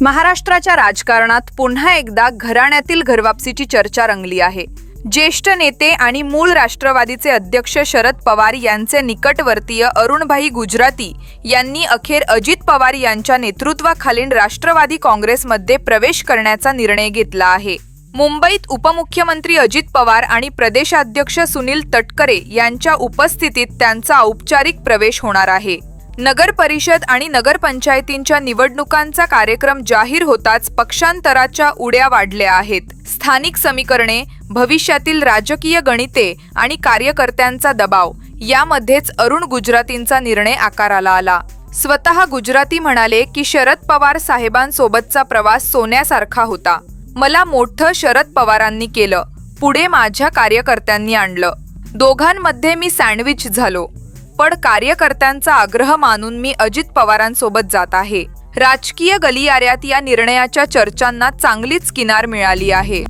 महाराष्ट्राच्या राजकारणात पुन्हा एकदा घराण्यातील घरवापसीची चर्चा रंगली आहे। ज्येष्ठ नेते आणि मूळ राष्ट्रवादीचे अध्यक्ष शरद पवार यांचे निकटवर्तीय अरुणभाई गुजराती यांनी अखेर अजित पवार यांच्या नेतृत्वाखालील राष्ट्रवादी काँग्रेसमध्ये प्रवेश करण्याचा निर्णय घेतला आहे। मुंबईत उपमुख्यमंत्री अजित पवार आणि प्रदेशाध्यक्ष सुनील तटकरे यांच्या उपस्थितीत त्यांचा औपचारिक प्रवेश होणार आहे। नगर परिषद आणि नगरपंचायतींच्या निवडणुकांचा कार्यक्रम जाहीर होताच पक्षांतराच्या उड्या वाढल्या आहेत। स्थानिक समीकरणे, भविष्यातील राजकीय गणिते आणि कार्यकर्त्यांचा दबाव यामध्येच अरुण गुजरातींचा निर्णय आकाराला आला। स्वतः गुजराती म्हणाले की शरद पवार साहेबांसोबतचा प्रवास सोन्यासारखा होता। मला मोठं शरद पवारांनी केलं, पुढे माझ्या कार्यकर्त्यांनी आणलं। दोघांमध्ये मी सँडविच झालो, पण कार्यकर्त्यांचा आग्रह मानून मी अजित पवारांसोबत जात आहे। राजकीय गलियाऱ्यात या निर्णयाच्या चर्चांना चांगलीच किनार मिळाली आहे।